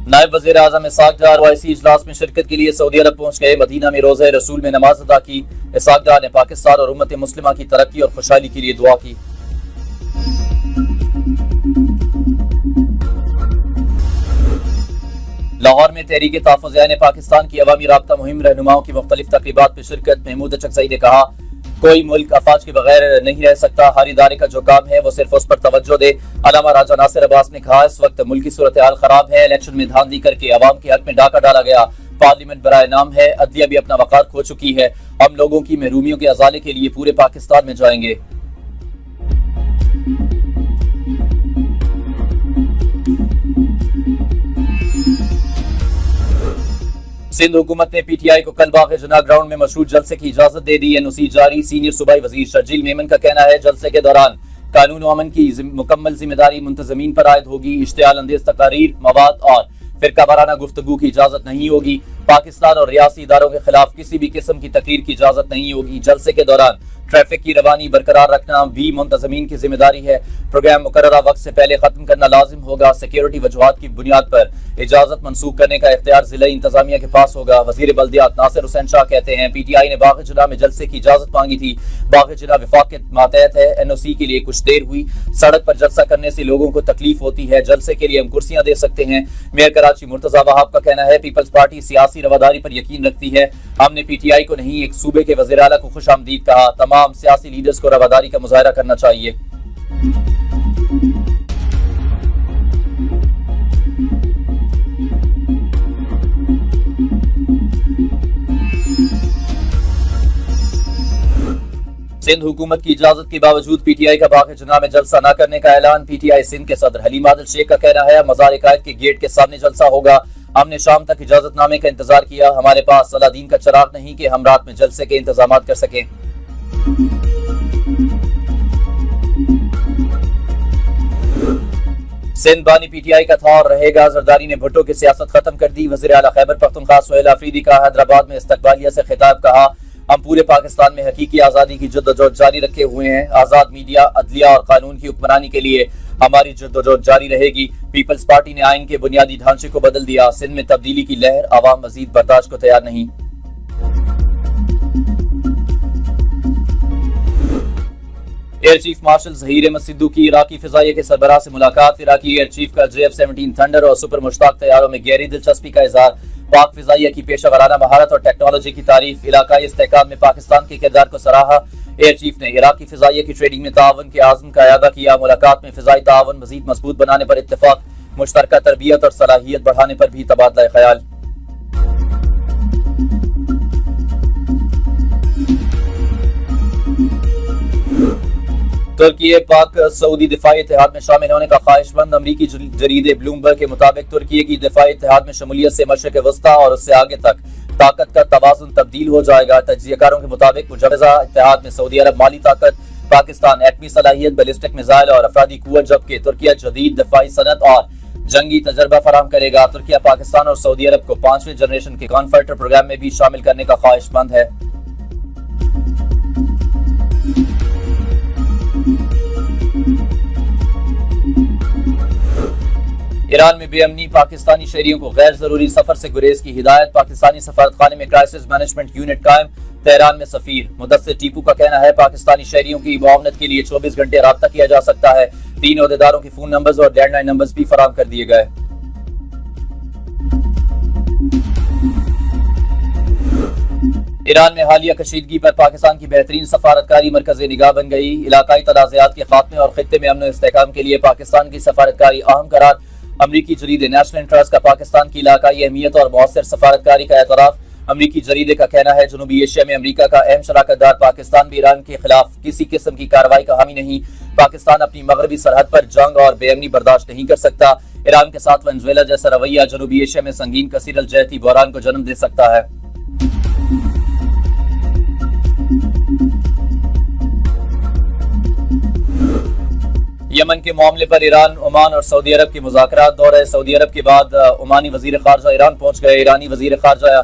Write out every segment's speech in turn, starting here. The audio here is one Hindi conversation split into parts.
नायब वज़ीर आज़म इसहाक डार OIC इजलास में शिरकत के लिए सऊदी अरब पहुंच गए। मदीना में रोज़े रसूल में नमाज अदा की। इसहाक डार ने पाकिस्तान और उम्मत मुस्लिमा की तरक्की और खुशहाली के लिए दुआ की। लाहौर में तहरीक तहफ़्फ़ुज़ पाकिस्तान की अवामी राब्ता मुहिम रहनुमाओं की मुख्तलिफ तकरीबात में शिरकत। महमूद अचकज़ई ने कहा, कोई मुल्क अफवाज के बगैर नहीं रह सकता। हर इदारे का जो काम है वो सिर्फ उस पर तवज्जो दे। अलामा राजा नासिर अब्बास ने कहा, इस वक्त मुल्क की सूरत हाल खराब है। इलेक्शन में धांधली करके अवाम के हक में डाका डाला गया। पार्लियामेंट बराए नाम है। अदलिया भी अपना वक़ार खो चुकी है। हम लोगों की महरूमियों के अजाले के लिए पूरे पाकिस्तान में जाएंगे। सिंध हुकूमत ने PTI को कल बाग़ जना ग्राउंड में मशरूत जलसे की इजाजत दे दी। NOC जारी। सीनियर सूबाई वजीर शर्जील मेमन का कहना है, जलसे के दौरान कानून व अमन की मुकम्मल जिम्मेदारी मुंतजमीन पर आयद होगी। इश्तियाल अंदेज तकारीर, मवाद और फिरका वाराना गुफ्तगू की इजाजत नहीं होगी। पाकिस्तान और रियासी इदारों के खिलाफ किसी भी किस्म की तकरीर की इजाजत नहीं होगी। जलसे के दौरान ट्रैफिक की रवानी बरकरार रखना भी मुंतजमीन की जिम्मेदारी है। प्रोग्राम मुकर्ररा वक्त से पहले खत्म करना लाजिम होगा। सिक्योरिटी वजूहात की बुनियाद पर इजाजत मनसूख करने का इख्तियार जिला इंतजामिया के पास होगा। वजीर बल्दियात नासिर हुसैन शाह कहते हैं, PTI ने बाग़ जिला में जलसे की इजाजत मांगी थी। बाग़ जिला वफाक के मातहत है। NOC के लिए कुछ देर हुई। सड़क पर जलसा करने से लोगों को तकलीफ होती है। जलसे के लिए हम कुर्सियां दे सकते हैं। मेयर कराची मुर्तजा वहाब का कहना है, पीपल्स पार्टी सियासी रवादारी पर यकीन रखती है। हमने PTI को नहीं, एक सूबे के वज़ीर आला को खुश आमदीद कहा। तमाम सियासी लीडर्स को रवादारी का मुजाहरा करना चाहिए। सिंध हुकूमत की इजाजत के बावजूद PTI का बाग़ जना में जलसा न करने का ऐलान। PTI सिंध के सदर हलीम आदिल शेख का कहना है, मज़ार कायद के गेट के सामने जलसा होगा। हमने शाम तक इजाजतनामे का इंतजार किया। हमारे पास सलादीन का चराग नहीं कि हम रात में जलसे के इंतजाम कर सकें। सिंध बानी PTI का था और रहेगा। जरदारी ने भुट्टो की सियासत खत्म कर दी। वज़ीर आला खैबर पख्तूनख्वा सुहेल आफरीदी का हैदराबाद में इस्तकबालिया से खिताब, कहा, हम पूरे पाकिस्तान में हकीकी आज़ादी की जद्दोजहद जारी रखे हुए हैं। आज़ाद मीडिया, अदलिया और कानून की हुक्मरानी के लिए हमारी जद्दोजहद जारी रहेगी। पीपल्स पार्टी ने आइन के बुनियादी ढांचे को बदल दिया। सिंध में तब्दीली की लहर, अवाम मजीद बर्दाश्त को तैयार नहीं। Air chief marshal Zaheer Ahmed Sidhu की इराकी फ़िज़ाइया के सरबराह से मुलाकात। इराकी एयर चीफ का JF-17 थंडर और सुपर मुश्ताक तैयारों में गहरी दिलचस्पी का इज़हार। पाक फ़िज़ाइया की पेशा वराना महारत और टेक्नोलॉजी की तारीफ। इलाकाई इस्तेहकाम में पाकिस्तान के किरदार को सराहा। एयर चीफ ने इराकी फ़िज़ाइया की ट्रेडिंग में ताउन के आज़म का इयादा किया। मुलाकात में फ़िज़ाई ताउन मज़ीद मजबूत बनाने पर इत्तेफ़ाक। मुश्तरका तरबियत और सलाहियत बढ़ाने पर भी तबादला ख्याल। तुर्की पाक सऊदी दिफाई इत्तेहाद में शामिल होने का ख्वाहिशमंद। अमरीकी जरीदे ब्लूमबर्ग के मुताबिक तुर्की की दिफाई इत्तेहाद में शमूलियत से मशरिक़ वस्ता और उससे आगे तक ताकत का तवाज़ुन तब्दील हो जाएगा। तज्ज़ियाकारों के मुताबिक मुजव्वज़ा इत्तेहाद में सऊदी अरब माली ताकत, पाकिस्तान एटमी सलाहियत, बैलिस्टिक मिसाइल और अफरादी कुव्वत, जबकि तुर्किया जदीद दिफाई सनत और जंगी तजर्बा फराहम करेगा। तुर्किया पाकिस्तान और सऊदी अरब को 5वें जनरेशन के कॉन्फाइटर प्रोग्राम में भी शामिल करने का ख्वाहिशमंद है। ईरान में बेअमनी, पाकिस्तानी शहरियों को गैर जरूरी सफर से गुरेज की हिदायत। पाकिस्तानी सफारतखाने में क्राइसिस मैनेजमेंट यूनिट कायम। तेहरान में सफीर मुदस्सिर टीपू का कहना है, पाकिस्तानी शहरियों की मुआवनत के लिए 24 घंटे राब्ता किया जा सकता है। 3 ओहदेदारों के फोन नंबर्स और लैंडलाइन नंबर्स भी फराहम कर दिए गए। ईरान में हालिया कशीदगी पर पाकिस्तान की बेहतरीन सफारतकारी मरकज़ निगाह बन गई। इलाकाई तनाज़ात के खात्मे और खित्ते में अमन और इस्तेहकाम के लिए पाकिस्तान की सफारतकारी अहम करार। अमरीकी जरीदे नेशनल इंटरेस्ट का पाकिस्तान की इलाकाई अहमियत और मौसर सफारतकारी का एतराफ़। अमरीकी जरीदे का कहना है, जनूबी एशिया में अमरीका का अहम शराकतदार पाकिस्तान भी ईरान के खिलाफ किसी किस्म की कार्रवाई का हामी नहीं। पाकिस्तान अपनी मगरबी सरहद पर जंग और बेअमनी बर्दाश्त नहीं कर सकता। ईरान के साथ वेनेजुएला जैसा रवैया जनूबी एशिया में संगीन कसीर अलजहती बहरान को जन्म दे सकता है। यमन के मामले पर ईरान, ओमान और सऊदी अरब के मुज़ाकरात दौर है। सऊदी अरब के बाद ओमानी वजीर खारजा ईरान पहुंच गए। ईरानी वजीर खारजा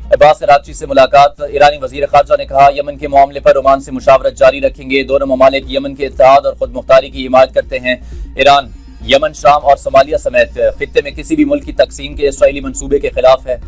अब्बास अरागची से मुलाकात। ईरानी वजीर खारजा ने कहा, यमन के मामले पर ओमान से मुशावरत जारी रखेंगे। दोनों ममालिक यमन के इत्तेहाद और खुद मुख्तारी की हिमायत करते हैं। ईरान यमन, शाम और सोमालिया समेत खित्ते में किसी भी मुल्क की तकसीम के इसराइली मंसूबे के खिलाफ है।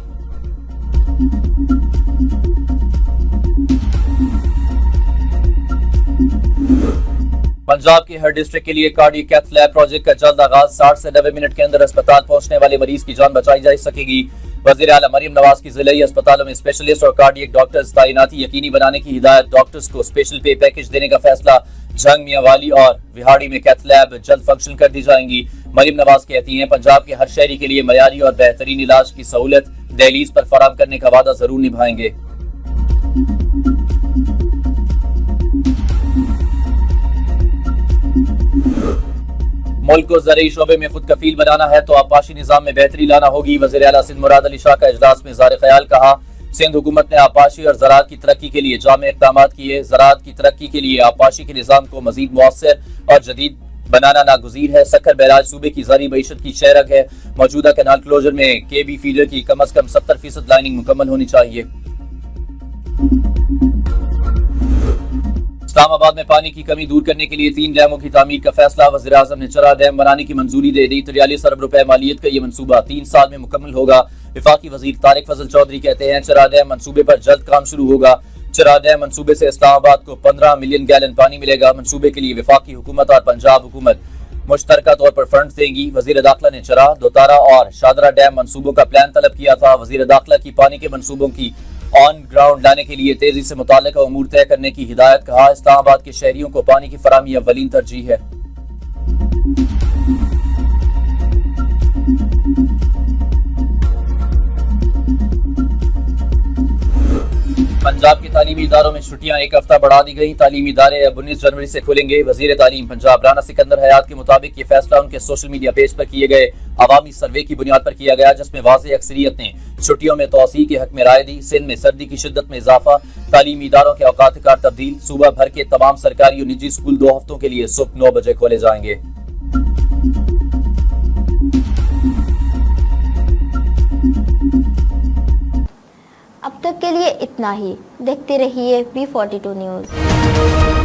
पंजाब के हर डिस्ट्रिक्ट के लिए कार्डियक कैथ लैब प्रोजेक्ट का जल्द आगाज। 60 से 90 मिनट के अंदर अस्पताल पहुंचने वाले मरीज की जान बचाई जा सकेगी। वज़ीर आला मरियम नवाज की जिले अस्पतालों में स्पेशलिस्ट और कार्डियक डॉक्टर्स तैनाती यकीनी बनाने की हिदायत। डॉक्टर्स को स्पेशल पे पैकेज देने का फैसला। जंग, मियांवाली और विहाड़ी में कैथ लैब जल्द फंक्शन कर दी जाएंगी। मरियम नवाज कहती हैं, पंजाब के हर शहरी के लिए मयारी और बेहतरीन इलाज की सहूलत दहलीज पर फराहम करने का वादा जरूर निभाएंगे। मुल्क को ज़रूरी शोबे में खुद कफील बनाना है तो आबपाशी निजाम में बेहतरी लाना होगी। वज़ीर आला सिंध मुराद अली शाह का इजलास में ज़ाहिर ख्याल कहा, सिंध हुकूमत ने आबपाशी और ज़राअत की तरक्की के लिए जामे इक़दाम किए। ज़राअत की तरक्की के लिए आबपाशी के निज़ाम को मज़ीद मुअस्सर और जदीद बनाना नागुज़ीर है। सक्कर बैराज सूबे की ज़राई मईशत की शहरक है। मौजूदा कैनाल क्लोजर में केबी फीडर की कम अज कम 70% लाइनिंग मुकम्मल होनी चाहिए। इस्लामाबाद में पानी की कमी दूर करने के लिए 3 डैमों की तामीर का फैसला। वज़ीर आज़म ने चरा डैम बनाने की मंजूरी दे दी। 43 अरब रुपए मालियत का ये मंसूबा 3 साल में मुकम्मल होगा। विफाकी वजीर तारिक फजल चौधरी कहते हैं, चरा डैम मंसूबे पर जल्द काम शुरू होगा। चरा डैम मंसूबे से इस्लामाबाद को 15 मिलियन गैलन पानी मिलेगा। मंसूबे के लिए विफाकी हुकूमत और पंजाब हुकूमत मुश्तरका तौर पर फंड देंगी। वजीर दाखिला ने चरा, दोतारा और शादरा डैम मंसूबों का प्लान तलब किया था। वजीर दाखिला की पानी के मंसूबों की ऑन ग्राउंड लाने के लिए तेजी से मुताल्लिका उमूर तय करने की हिदायत। कहा, इस्लामाबाद के शहरियों को पानी की फराहमी अव्वलीन तरजीह है। पंजाब के तालीमी इदारों में छुट्टियां 1 हफ्ता बढ़ा दी गई। तालीमी इदारे अब 19 जनवरी से खुलेंगे। वजीर तालीम पंजाब राना सिकंदर हयात के मुताबिक ये फैसला उनके सोशल मीडिया पेज पर किए गए अवामी सर्वे की बुनियाद पर किया गया, जिसमें वाज़ेह अक्सरियत ने छुट्टियों में तोसी के हक में राय दी। सिंध में सर्दी की शिद्दत में इजाफा, तालीमी इदारों के औकात कार तब्दील। सूबा भर के तमाम सरकारी और निजी स्कूल 2 हफ्तों के लिए सुबह 9 बजे खोले जाएंगे। अब तक के लिए इतना ही। देखते रहिए B42 न्यूज़।